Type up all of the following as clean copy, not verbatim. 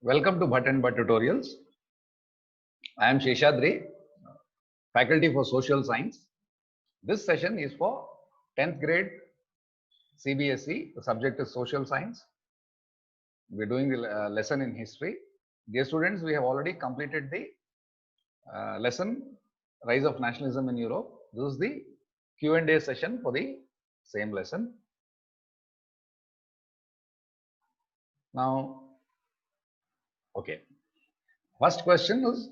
Welcome to Bhatt and Bhatt Tutorials. I am Sheshadri, Faculty for Social Science. This session is for 10th grade CBSE. The subject is Social Science. We are doing the lesson in history. Dear students, we have already completed the lesson Rise of Nationalism in Europe. This is the Q&A session for the same lesson. Now, okay. First question is,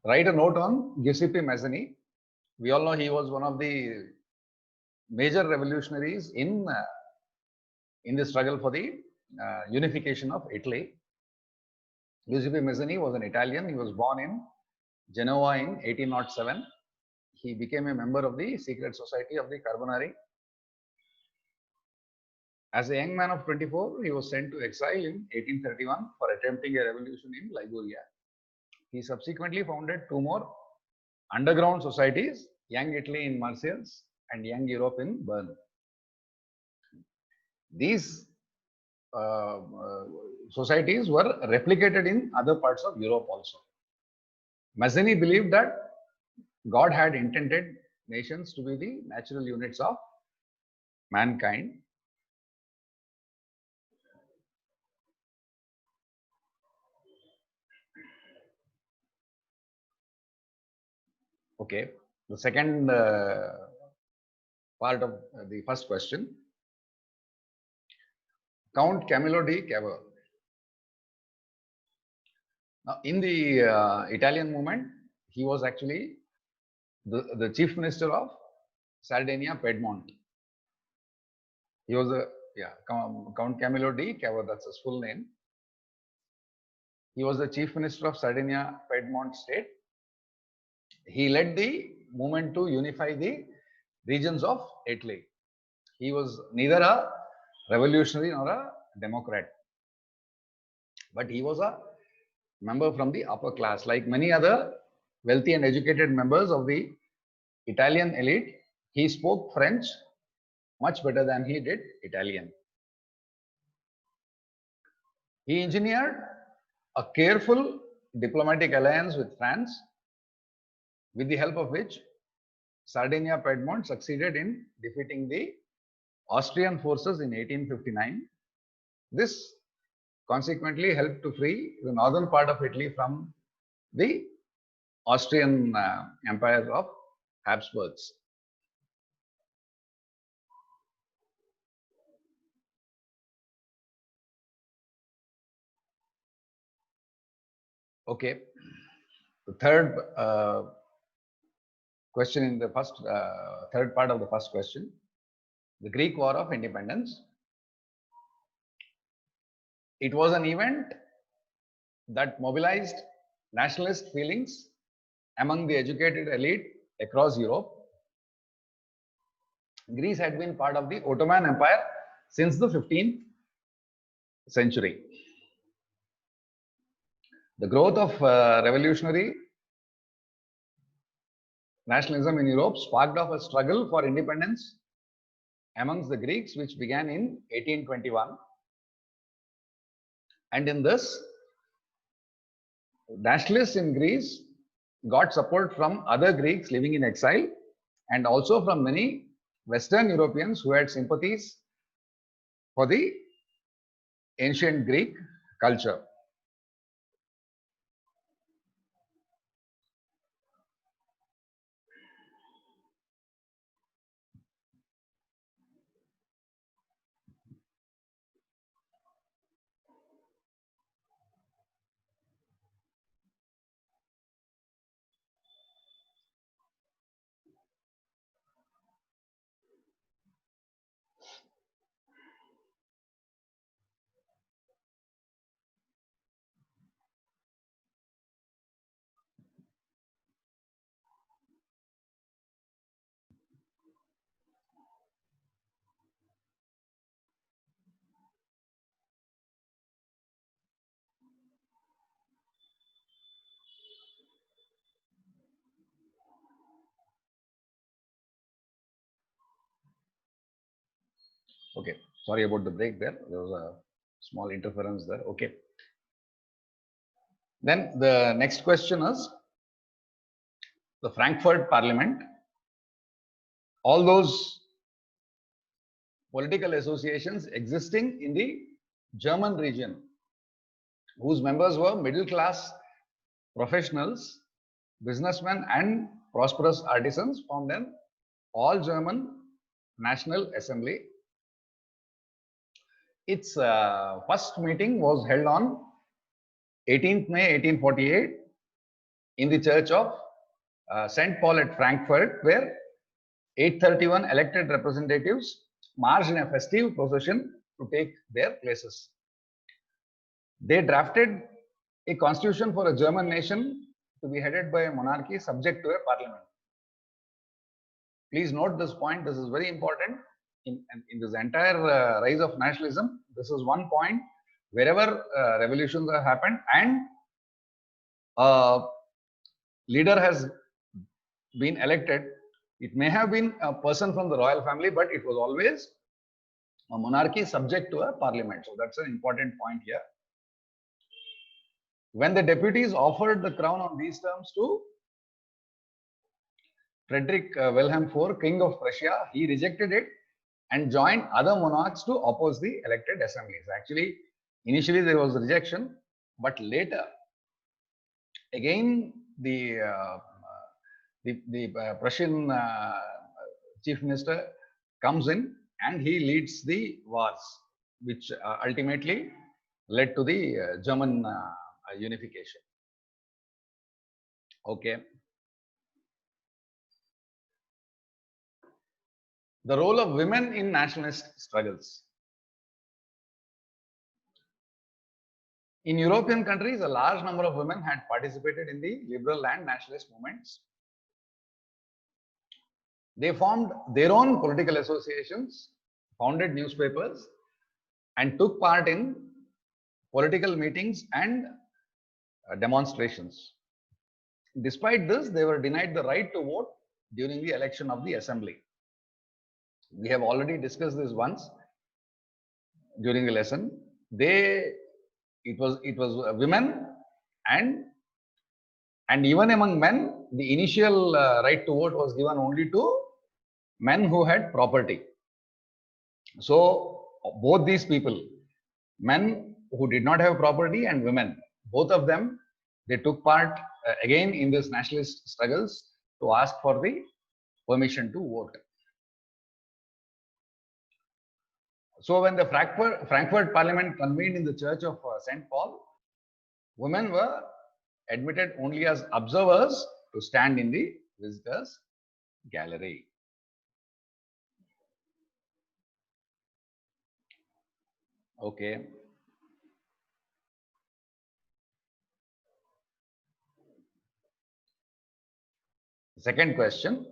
write a note on Giuseppe Mazzini. We all know he was one of the major revolutionaries in the struggle for the unification of Italy. Giuseppe Mazzini was an Italian. He was born in Genoa in 1807. He became a member of the secret society of the Carbonari. As a young man of 24, he was sent to exile in 1831 for attempting a revolution in Liguria. He subsequently founded two more underground societies, Young Italy in Marseilles and Young Europe in Bern. These societies were replicated in other parts of Europe also. Mazzini believed that God had intended nations to be the natural units of mankind. Okay, the second part of the first question. Count Camillo di Cavour. Now, in the Italian movement, he was actually the chief minister of Sardinia, Piedmont. He was Count Camillo di Cavour, that's his full name. He was the chief minister of Sardinia, Piedmont state. He led the movement to unify the regions of Italy. He was neither a revolutionary nor a democrat, but he was a member from the upper class. Like many other wealthy and educated members of the Italian elite, he spoke French much better than he did Italian. He engineered a careful diplomatic alliance with France, with the help of which Sardinia Piedmont succeeded in defeating the Austrian forces in 1859. This consequently helped to free the northern part of Italy from the Austrian Empire of Habsburgs. Okay, the third question in the first third part of the first question, the Greek War of Independence. It was an event that mobilized nationalist feelings among the educated elite across Europe. Greece had been part of the Ottoman Empire since the 15th century. The growth of revolutionary nationalism in Europe sparked off a struggle for independence amongst the Greeks, which began in 1821. And in this, nationalists in Greece got support from other Greeks living in exile and also from many Western Europeans who had sympathies for the ancient Greek culture. Okay, sorry about the break there. There was a small interference there. Okay. Then the next question is the Frankfurt Parliament. All those political associations existing in the German region, whose members were middle class professionals, businessmen, and prosperous artisans, formed an all German National Assembly. Its first meeting was held on 18th May 1848 in the church of St. Paul at Frankfurt, where 831 elected representatives marched in a festive procession to take their places. They drafted a constitution for a German nation to be headed by a monarchy subject to a parliament. Please note this point. This is very important in this entire rise of nationalism. This is one point wherever revolutions have happened and leader has been elected. It may have been a person from the royal family, but it was always a monarchy subject to a parliament. So that's an important point here. When the deputies offered the crown on these terms to Frederick Wilhelm IV, King of Prussia, he rejected it and joined other monarchs to oppose the elected assemblies. Actually, initially there was rejection, but later, again, the Prussian chief minister comes in and he leads the wars, which ultimately led to the German unification. Okay. The role of women in nationalist struggles. In European countries, a large number of women had participated in the liberal and nationalist movements. They formed their own political associations, founded newspapers, and took part in political meetings and demonstrations. Despite this, they were denied the right to vote during the election of the assembly. We have already discussed this once during the lesson. It was women and even among men, the initial right to vote was given only to men who had property. So both these people, men who did not have property and women, both of them, they took part again in this nationalist struggles to ask for the permission to vote. So when the Frankfurt Parliament convened in the church of St. Paul, women were admitted only as observers to stand in the visitors' gallery. Okay. Second question.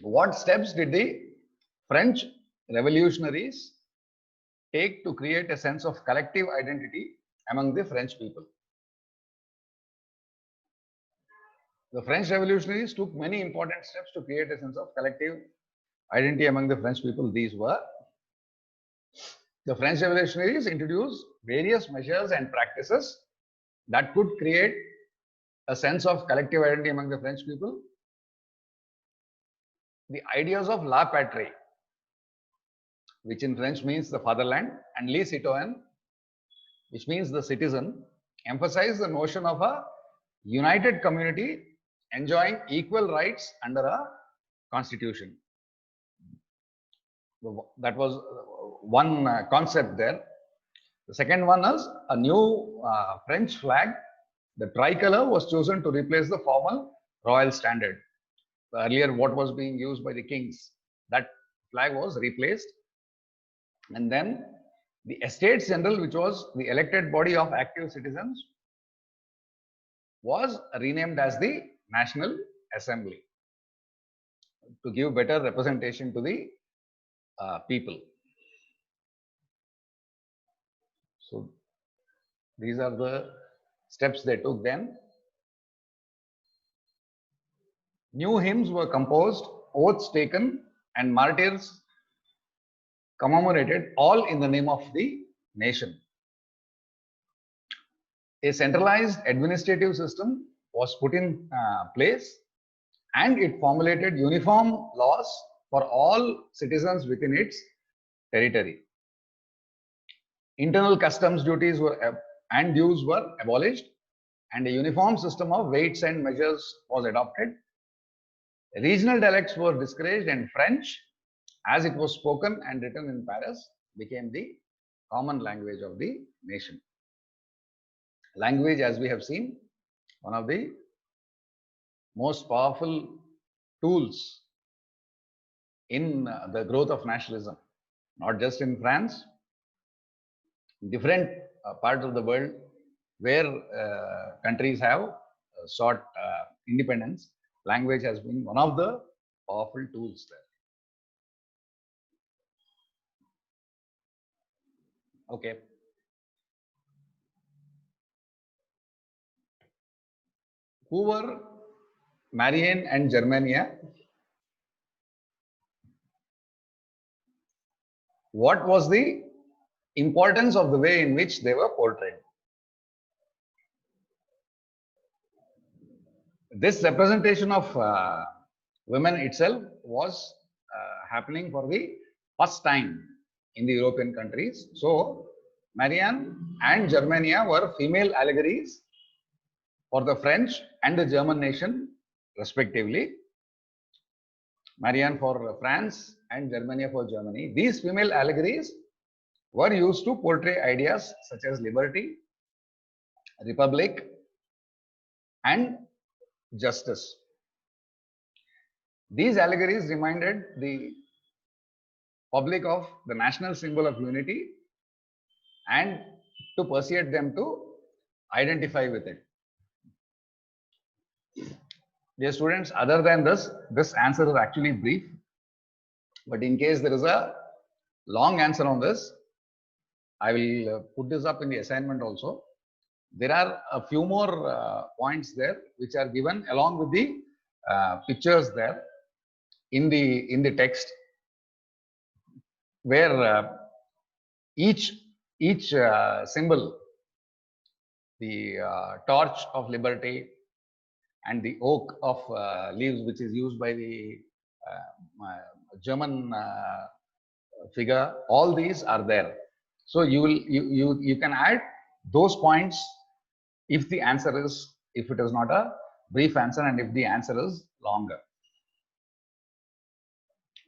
What steps did the French revolutionaries take to create a sense of collective identity among the French people? The French revolutionaries took many important steps to create a sense of collective identity among the French people. These were: the French revolutionaries introduced various measures and practices that could create a sense of collective identity among the French people. The ideas of la patrie, which in French means the fatherland, and les citoyens, which means the citizen, emphasize the notion of a united community enjoying equal rights under a constitution. That was one concept there. The second one is a new French flag. The tricolor was chosen to replace the formal royal standard. Earlier, what was being used by the kings, that flag was replaced. And then the Estates General, which was the elected body of active citizens, was renamed as the National Assembly to give better representation to the people. So these are the steps they took then. New hymns were composed, oaths taken, and martyrs commemorated, all in the name of the nation. a centralized administrative system was put in place, and it formulated uniform laws for all citizens within its territory. Internal customs duties and dues were abolished, and a uniform system of weights and measures was adopted. Regional dialects were discouraged, and French, as it was spoken and written in Paris, became the common language of the nation. Language, as we have seen, one of the most powerful tools in the growth of nationalism, not just in France, different parts of the world where countries have sought independence. Language has been one of the powerful tools there. Okay. Who were Marianne and Germania? What was the importance of the way in which they were portrayed? This representation of women itself was happening for the first time in the European countries. So, Marianne and Germania were female allegories for the French and the German nation, respectively. Marianne for France and Germania for Germany. These female allegories were used to portray ideas such as liberty, republic, and justice. These allegories reminded the public of the national symbol of unity and to persuade them to identify with it. Dear students, other than this answer is actually brief, but in case there is a long answer on this, I will put this up in the assignment also. There are a few more points there which are given along with the pictures there in the text, where each symbol, the torch of liberty and the oak of leaves, which is used by the German figure, all these are there. So you can add those points if the answer is, if it is not a brief answer and if the answer is longer.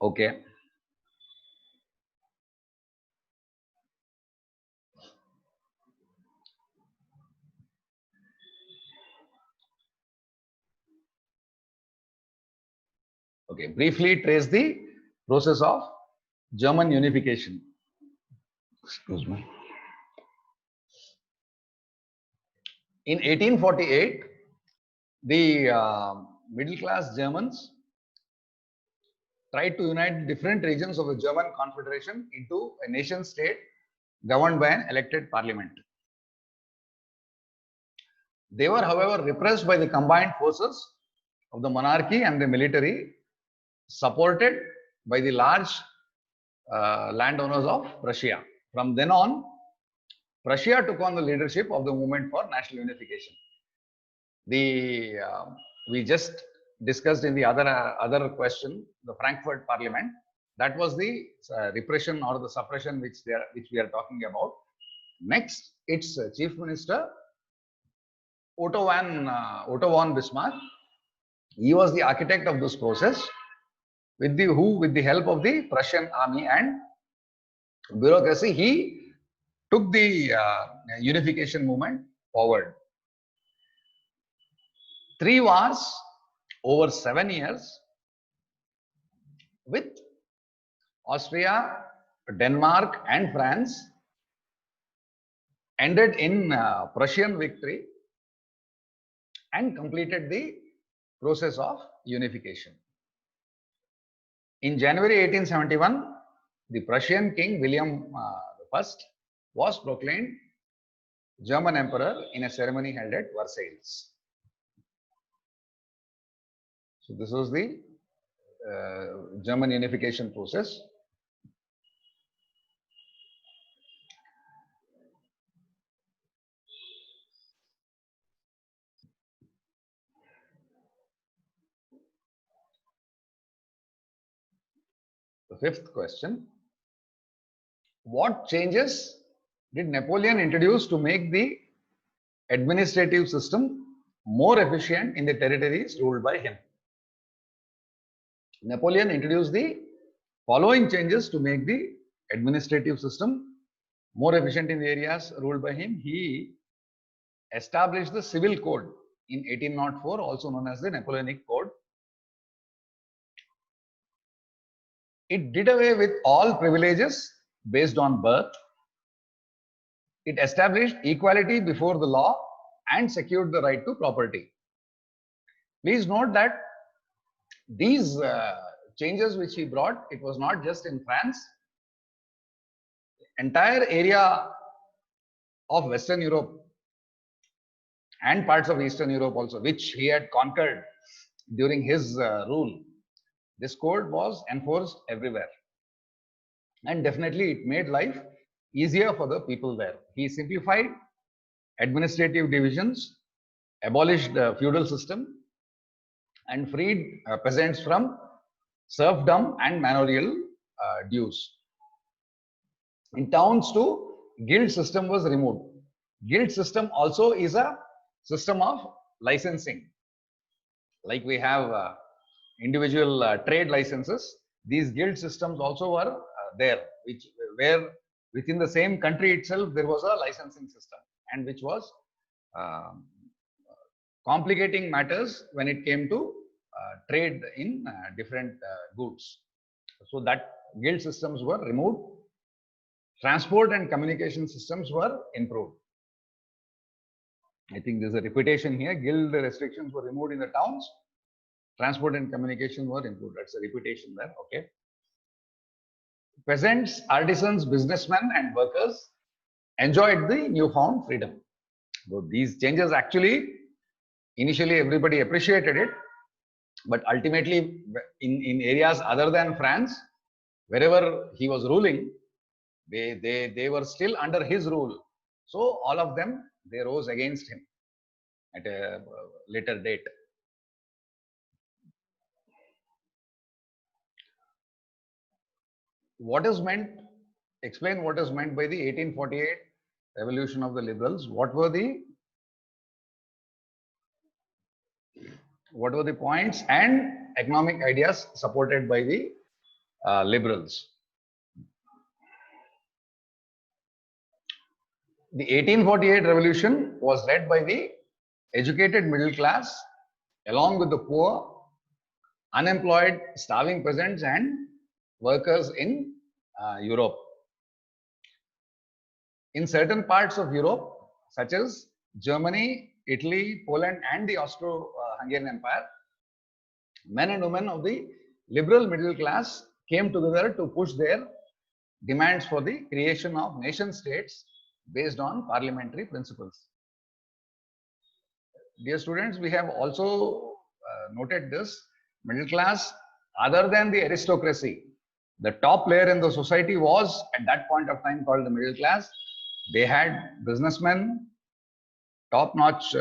Okay. Okay, briefly trace the process of German unification. Excuse me. In 1848, the middle class Germans tried to unite different regions of the German Confederation into a nation state governed by an elected parliament. They were, however, repressed by the combined forces of the monarchy and the military, supported by the large landowners of Prussia. From then on, Prussia took on the leadership of the movement for national unification. We just discussed in the other question, the Frankfurt Parliament. That was the repression or the suppression which we are talking about. Next, its chief minister Otto von Bismarck. He was the architect of this process, with the help of the Prussian army and bureaucracy, he took the unification movement forward. 3 wars over 7 years with Austria, Denmark, and France ended in Prussian victory and completed the process of unification. In January 1871, the Prussian king William I was proclaimed German emperor in a ceremony held at Versailles. So this was the German unification process. The fifth question. What changes did Napoleon introduce to make the administrative system more efficient in the territories ruled by him? Napoleon introduced the following changes to make the administrative system more efficient in the areas ruled by him. He established the Civil Code in 1804, also known as the Napoleonic Code. It did away with all privileges based on birth. It established equality before the law and secured the right to property. Please note that these changes which he brought, it was not just in France. Entire area of Western Europe and parts of Eastern Europe also, which he had conquered during his rule, this code was enforced everywhere. And definitely it made life easier for the people there. He simplified administrative divisions, abolished the feudal system, and freed peasants from serfdom and manorial dues. In towns too, guild system was removed. Guild system also is a system of licensing. Like we have individual trade licenses, these guild systems also were there, where within the same country itself there was a licensing system, and which was complicating matters when it came to trade in different goods. So that guild systems were removed. Transport and communication systems were improved. I think there's a repetition here. Guild restrictions were removed in the towns. Transport and communication were improved. That's a repetition there. Okay. Peasants, artisans, businessmen, and workers enjoyed the newfound freedom. So these changes actually, initially everybody appreciated it, but ultimately in areas other than France, wherever he was ruling, they were still under his rule. So all of them, they rose against him at a later date. What is meant, explain what is meant by the 1848 revolution of the liberals. What were the points and economic ideas supported by the liberals? The 1848 revolution was led by the educated middle class, along with the poor, unemployed, starving peasants, and workers in Europe. In certain parts of Europe, such as Germany, Italy, Poland, and the Austro-Hungarian Empire, men and women of the liberal middle class came together to push their demands for the creation of nation states based on parliamentary principles. Dear students, we have also noted this middle class, other than the aristocracy, the top layer in the society was at that point of time called the middle class. They had businessmen, top-notch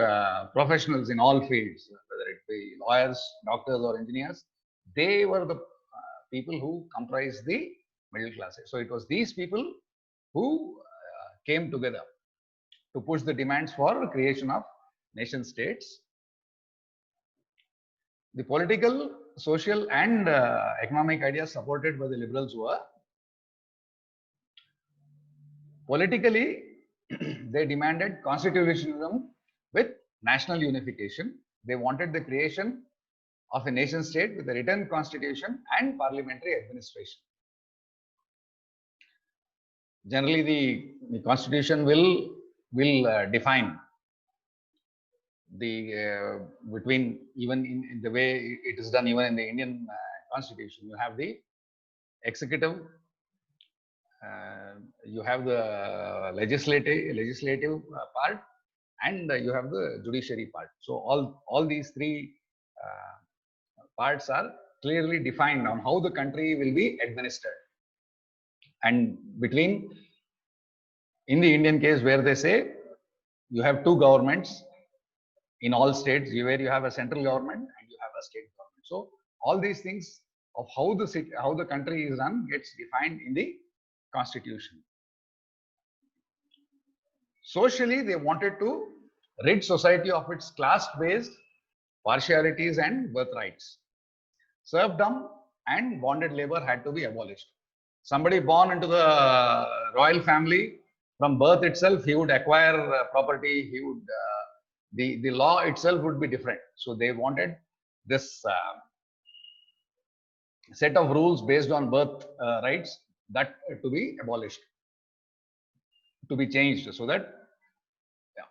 professionals in all fields, whether it be lawyers, doctors, or engineers. They were the people who comprised the middle classes. So it was these people who came together to push the demands for creation of nation states. The political, social, and economic ideas supported by the liberals were: politically, they demanded constitutionalism with national unification. They wanted the creation of a nation state with a written constitution and parliamentary administration. Generally, the constitution will define the between, even in the way it is done even in the Indian constitution. You have the executive, you have the legislative part, and you have the judiciary part. So all these three parts are clearly defined on how the country will be administered. And between, in the Indian case, where they say you have two governments in all states, where you have a central government and you have a state government. So all these things of how the country is run gets defined in the constitution. Socially, they wanted to rid society of its class-based partialities and birthrights. Serfdom and bonded labor had to be abolished. Somebody born into the royal family, from birth itself, he would acquire property. He would the law itself would be different. So they wanted this set of rules based on birth rights that to be abolished, to be changed, so that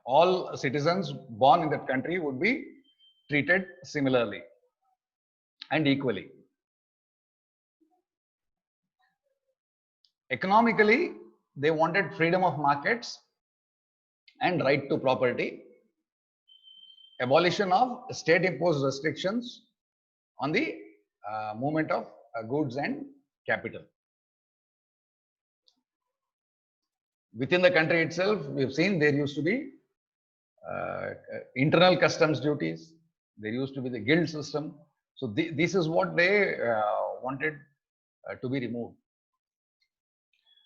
all citizens born in that country would be treated similarly and equally. Economically, they wanted freedom of markets and right to property, abolition of state-imposed restrictions on the movement of goods and capital. Within the country itself, we've seen there used to be internal customs duties. There used to be the guild system. So this is what they wanted to be removed.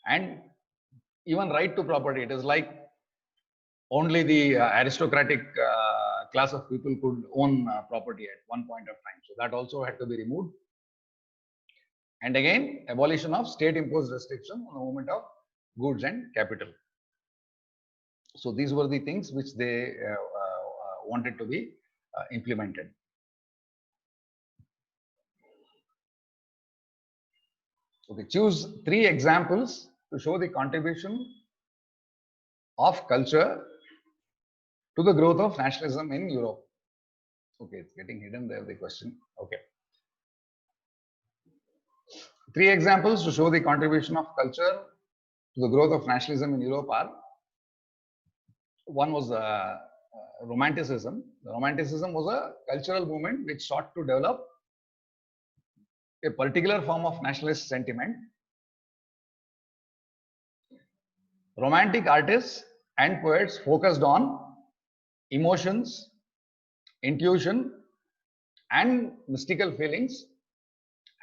And even right to property, it is like only the aristocratic class of people could own property at one point of time. So that also had to be removed. And again, abolition of state-imposed restriction on the movement of goods and capital. So these were the things which they wanted to be implemented. Okay, choose 3 examples to show the contribution of culture to the growth of nationalism in Europe. Okay, it's getting hidden there, the question. Okay. 3 examples to show the contribution of culture to the growth of nationalism in Europe are: one was Romanticism. The Romanticism was a cultural movement which sought to develop a particular form of nationalist sentiment. Romantic artists and poets focused on emotions, intuition, and mystical feelings,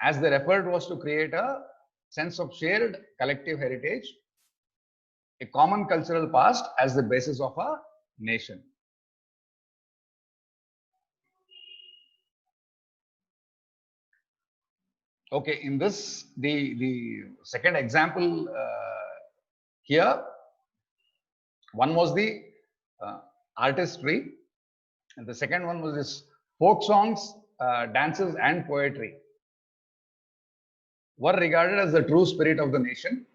as their effort was to create a sense of shared collective heritage, a common cultural past as the basis of a nation. Okay, in this, the second example here, one was the artistry, and the second one was this folk songs, dances, and poetry were regarded as the true spirit of the nation.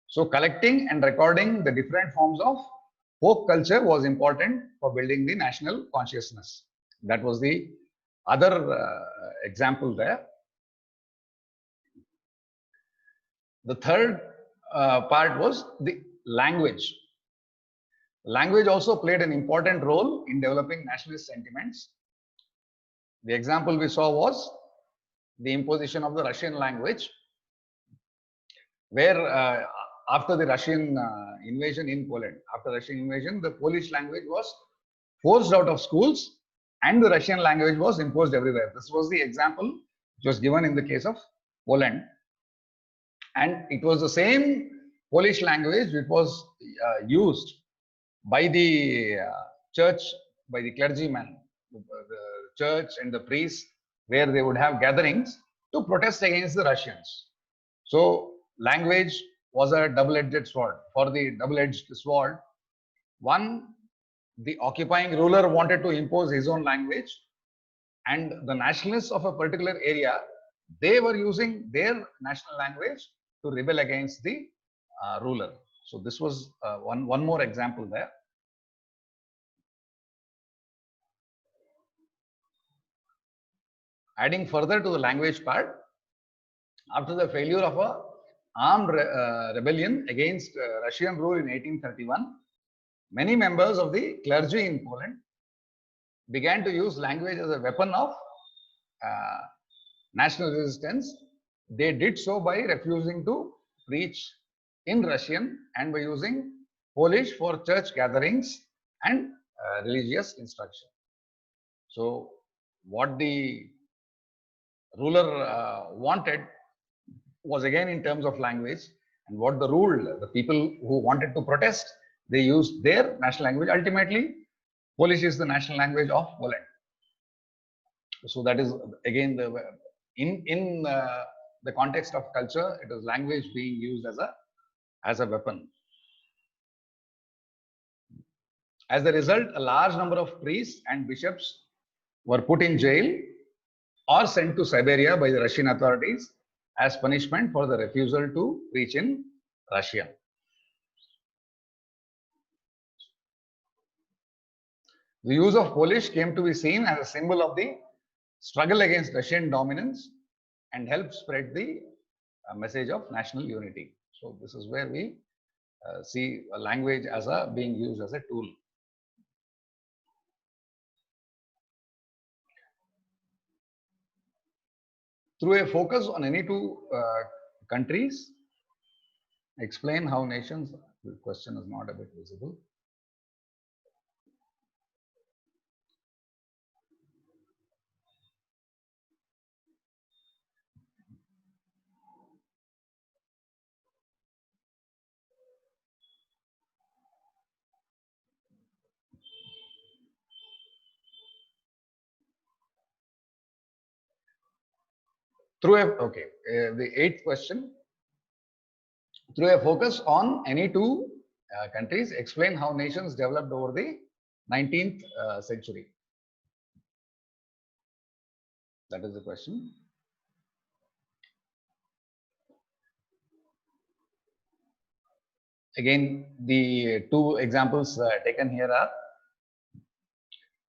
So collecting and recording the different forms of folk culture was important for building the national consciousness. That was the other example there. The third part was the language. Language also played an important role in developing nationalist sentiments. The example we saw was the imposition of the Russian language, where after the Russian invasion in Poland, after Russian invasion, the Polish language was forced out of schools and the Russian language was imposed everywhere. This was the example which was given in the case of Poland. And it was the same Polish language which was used by the church, by the clergyman, the church and the priests, where they would have gatherings to protest against the Russians. So language was a double-edged sword. For the double-edged sword, one, the occupying ruler wanted to impose his own language, and the nationalists of a particular area, they were using their national language to rebel against the ruler. So this was one more example there. Adding further to the language part, after the failure of a armed rebellion against Russian rule in 1831, many members of the clergy in Poland began to use language as a weapon of national resistance. They did so by refusing to preach in Russian and by using Polish for church gatherings and religious instruction. So what the ruler wanted was again in terms of language, and what the rule, the people who wanted to protest, they used their national language. Ultimately, Polish is the national language of Poland. So that is again the the context of culture, it is language being used as a weapon. As a result, a large number of priests and bishops were put in jail or sent to Siberia by the Russian authorities as punishment for the refusal to preach in Russian. The use of Polish came to be seen as a symbol of the struggle against Russian dominance and helped spread the message of national unity. So this is where we see a language as being used as a tool. Through a focus on any two countries, explain how nations, the question is not a bit visible. The eighth question. Through a focus on any two countries, explain how nations developed over the 19th century. That is the question. Again, the two examples taken here are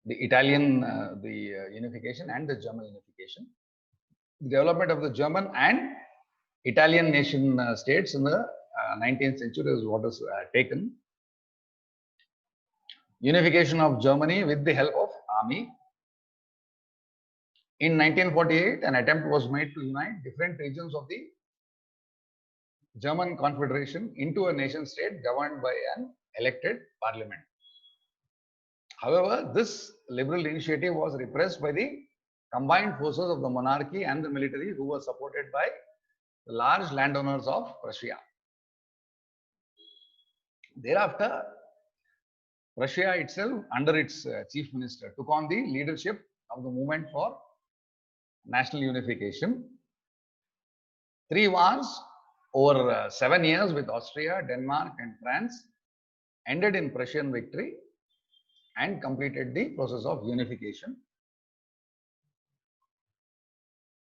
the Italian unification and the German unification. The development of the German and Italian nation states in the 19th century is what is taken. Unification of Germany with the help of army. In 1948, an attempt was made to unite different regions of the German Confederation into a nation state governed by an elected parliament. However, this liberal initiative was repressed by the combined forces of the monarchy and the military, who were supported by the large landowners of Prussia. Thereafter, Prussia itself, under its chief minister, took on the leadership of the movement for national unification. 3 wars over 7 years with Austria, Denmark, and France ended in Prussian victory and completed the process of unification.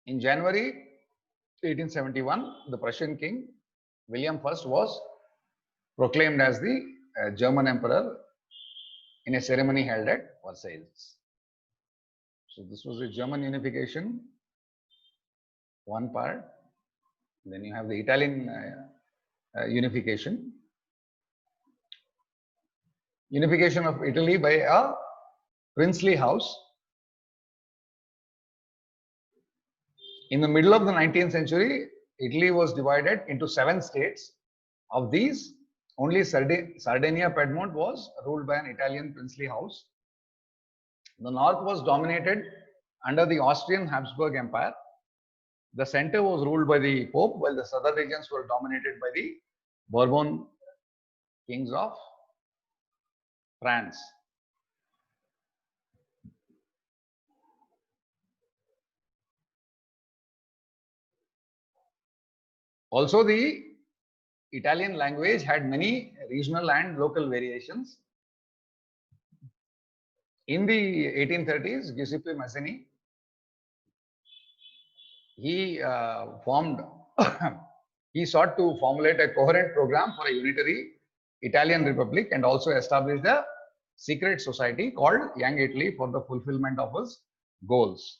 In January 1871, the Prussian king William I was proclaimed as the German emperor in a ceremony held at Versailles. So this was the German unification, one part. Then you have the Italian unification. Unification of Italy by a princely house. In the middle of the 19th century, Italy was divided into 7 states. Of these, only Sardinia Piedmont was ruled by an Italian princely house. The north was dominated under the Austrian Habsburg Empire. The center was ruled by the Pope, while the southern regions were dominated by the Bourbon kings of France. Also, the Italian language had many regional and local variations. In the 1830s, Giuseppe Mazzini, he he sought to formulate a coherent program for a unitary Italian republic and also established a secret society called Young Italy for the fulfillment of his goals.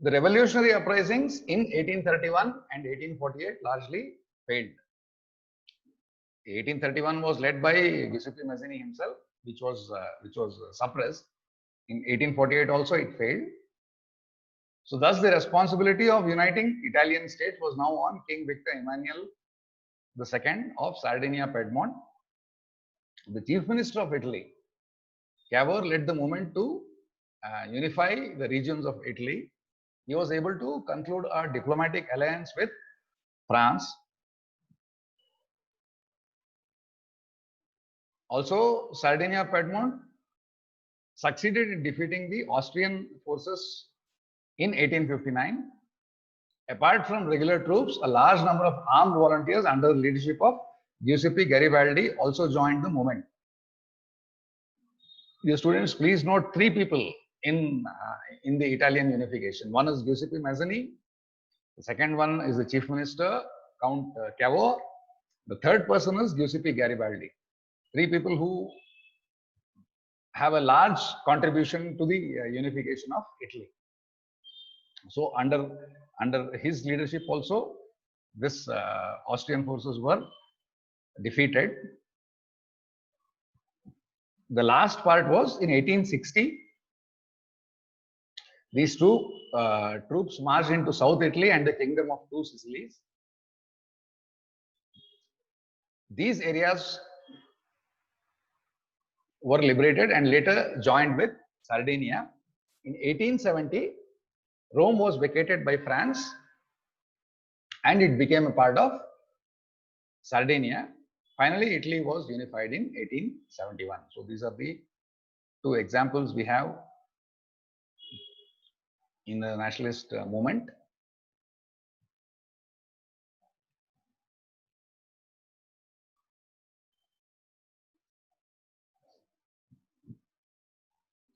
The revolutionary uprisings in 1831 and 1848 largely failed. 1831 was led by Giuseppe Mazzini himself, which was suppressed. In 1848 also it failed. So thus the responsibility of uniting Italian states was now on King Victor Emmanuel II of Sardinia Piedmont. The chief minister of Italy, Cavour, led the movement to unify the regions of Italy, he was able to conclude a diplomatic alliance with France. Also, Sardinia Piedmont succeeded in defeating the Austrian forces in 1859. Apart from regular troops, a large number of armed volunteers under the leadership of Giuseppe Garibaldi also joined the movement. Dear students, please note three people in the Italian unification. One is Giuseppe Mazzini. The second one is the chief minister, Count Cavour. The third person is Giuseppe Garibaldi. Three people who have a large contribution to the unification of Italy. So under his leadership also, this Austrian forces were defeated. The last part was in 1860. These two troops marched into South Italy and the Kingdom of Two Sicilies. These areas were liberated and later joined with Sardinia. In 1870, Rome was vacated by France and it became a part of Sardinia. Finally, Italy was unified in 1871. So these are the two examples we have in the nationalist movement.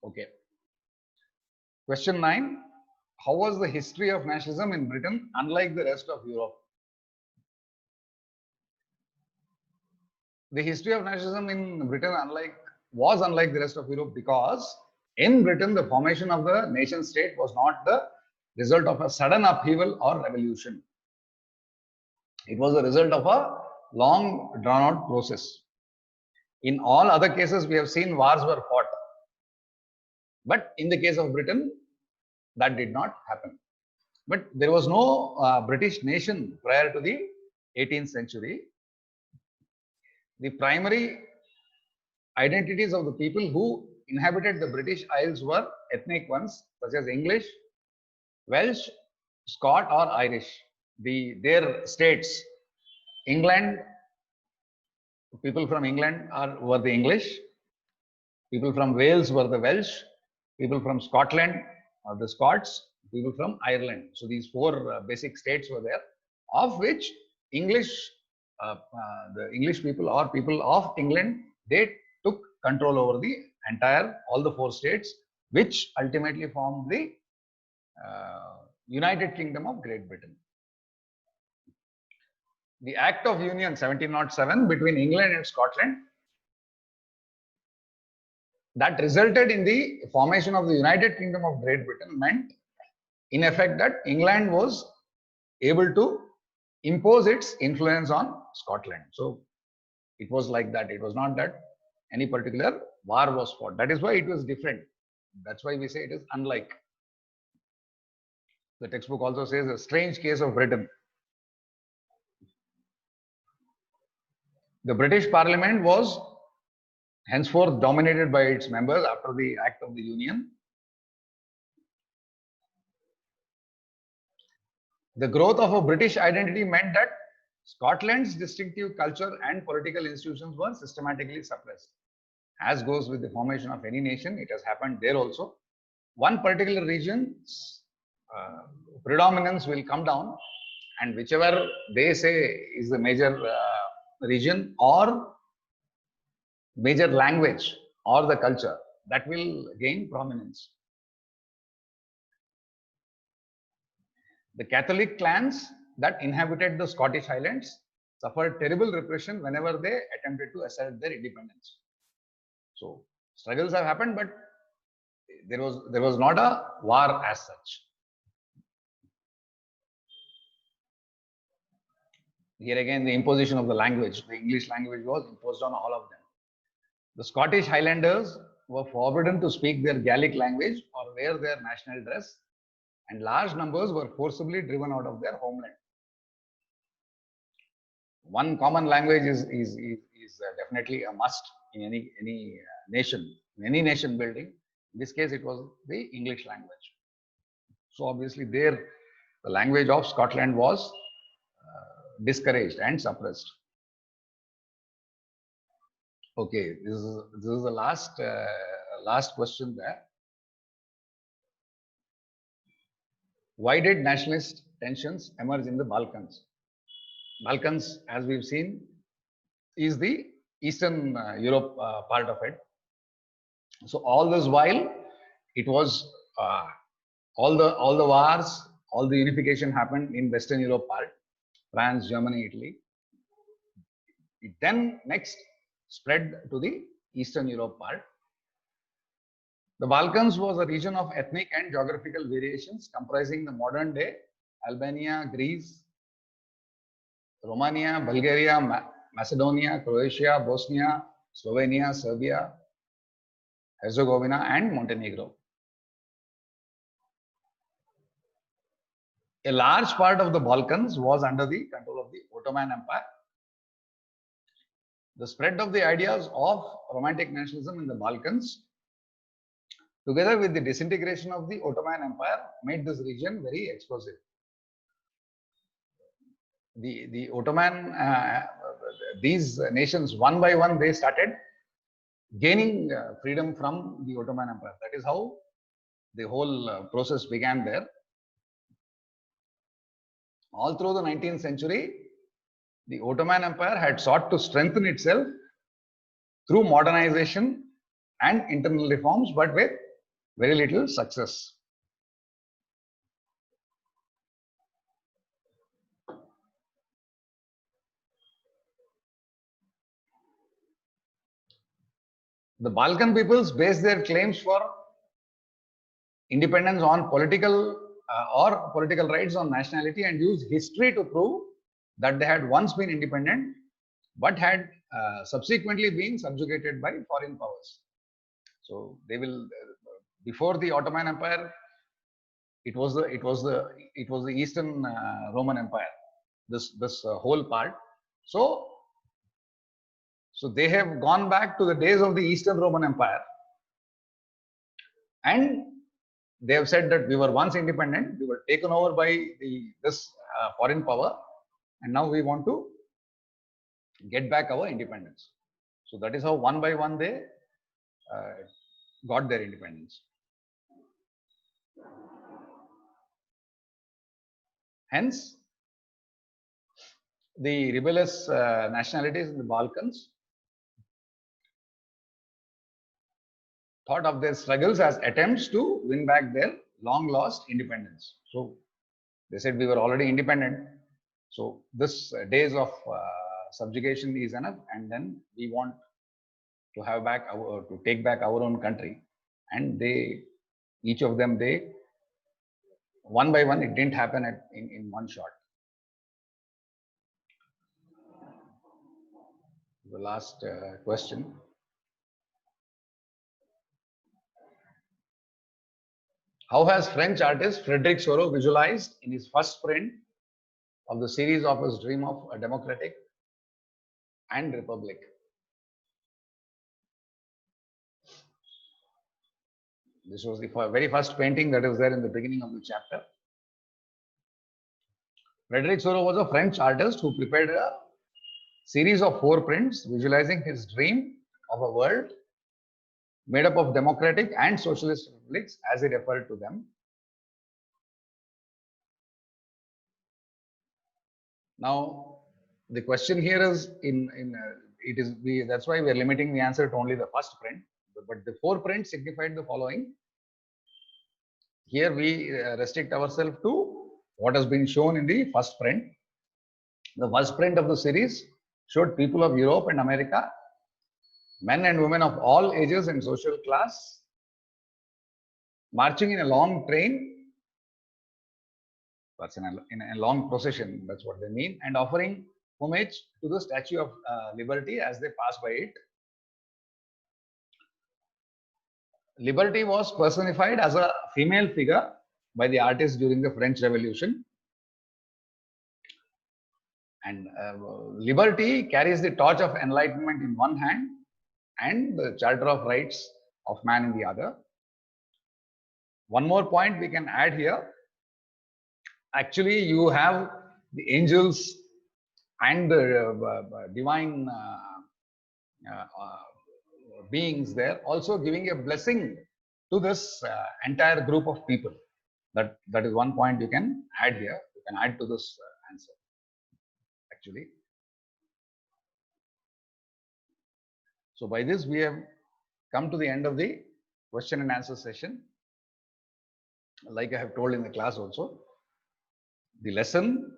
Okay. Question 9. How was the history of nationalism in Britain unlike the rest of Europe? The history of nationalism in Britain was unlike the rest of Europe because in Britain the formation of the nation state was not the result of a sudden upheaval or revolution. It was the result of a long drawn out process. In all other cases we have seen wars were fought. But in the case of Britain, that did not happen. But there was no British nation prior to the 18th century. The primary identities of the people who inhabited the British Isles were ethnic ones, such as English, Welsh, Scot, or Irish. Their states, England, people from England were the English, people from Wales were the Welsh, people from Scotland are the Scots, people from Ireland. So these four basic states were there, of which English, the English people or people of England, they took control over the all the four states, which ultimately formed the United Kingdom of Great Britain. The Act of Union 1707 between England and Scotland, that resulted in the formation of the United Kingdom of Great Britain, meant in effect that England was able to impose its influence on Scotland. So it was like that. It was not that any particular war was fought. That is why it was different. That's why we say it is unlike. The textbook also says a strange case of Britain. The British Parliament was henceforth dominated by its members after the Act of the Union. The growth of a British identity meant that Scotland's distinctive culture and political institutions were systematically suppressed. As goes with the formation of any nation, it has happened there also. One particular region's predominance will come down, and whichever they say is the major region or major language or the culture, that will gain prominence. The Catholic clans that inhabited the Scottish Highlands suffered terrible repression whenever they attempted to assert their independence. So struggles have happened, but there was not a war as such. Here again, the imposition of the language, the English language was imposed on all of them. The Scottish Highlanders were forbidden to speak their Gaelic language or wear their national dress, and large numbers were forcibly driven out of their homeland. One common language is definitely a must in any nation building. In this case, it was the English language. So obviously there, the language of Scotland was discouraged and suppressed. Okay, this is the last question there. Why did nationalist tensions emerge in the Balkans? Balkans, as we've seen, is the Eastern Europe part of it. So all this while, it was all the wars, all the unification happened in Western Europe part, France, Germany, Italy. It then next spread to the Eastern Europe part. The Balkans was a region of ethnic and geographical variations comprising the modern day Albania, Greece, Romania, Bulgaria, Macedonia, Croatia, Bosnia, Slovenia, Serbia, Herzegovina, and Montenegro. A large part of the Balkans was under the control of the Ottoman Empire. The spread of the ideas of romantic nationalism in the Balkans, together with the disintegration of the Ottoman Empire, made this region very explosive. The Ottoman, these nations, one by one, they started gaining freedom from the Ottoman Empire. That is how the whole process began there. All through the 19th century, the Ottoman Empire had sought to strengthen itself through modernization and internal reforms, but with very little success. The Balkan peoples based their claims for independence on political rights on nationality and used history to prove that they had once been independent but had subsequently been subjugated by foreign powers. So they will before the Ottoman Empire, it was the Eastern Roman Empire. This whole part. So they have gone back to the days of the Eastern Roman Empire, and they have said that we were once independent, we were taken over by this foreign power, and now we want to get back our independence. So that is how one by one they got their independence. Hence, the rebellious nationalities in the Balkans thought of their struggles as attempts to win back their long lost independence. So they said we were already independent. So this days of subjugation is enough, and then we want to have back to take back our own country. And each of them, one by one, it didn't happen in one shot. The last question. How has French artist Frédéric Soro visualized in his first print of the series of his dream of a democratic and republic? This was the very first painting that is there in the beginning of the chapter. Frédéric Soro was a French artist who prepared a series of 4 prints visualizing his dream of a world made up of democratic and socialist republics, as he referred to them. Now, the question here is that's why we are limiting the answer to only the first print. But the 4 prints signified the following. Here we restrict ourselves to what has been shown in the first print. The first print of the series showed people of Europe and America, men and women of all ages and social class, marching in a long train, that's in a long procession, that's what they mean, and offering homage to the Statue of Liberty as they pass by it. Liberty was personified as a female figure by the artist during the French Revolution. And liberty carries the torch of enlightenment in one hand and the Charter of Rights of Man in the other. One more point we can add here. Actually, you have the angels and the divine beings there also giving a blessing to this entire group of people. That is one point you can add here. You can add to this answer actually. So by this we have come to the end of the question and answer session. Like I have told in the class also, the lesson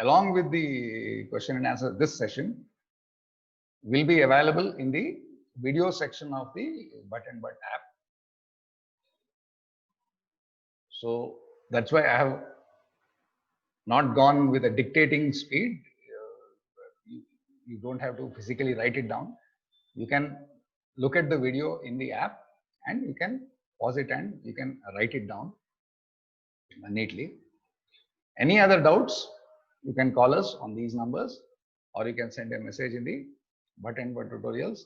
along with the question and answer this session will be available in the video section of the Buttonbut app. So that's why I have not gone with a dictating speed. You don't have to physically write it down. You can look at the video in the app and you can pause it and you can write it down neatly. Any other doubts, you can call us on these numbers or you can send a message in the Buttonbut Tutorials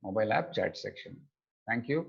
mobile app chat section. Thank you.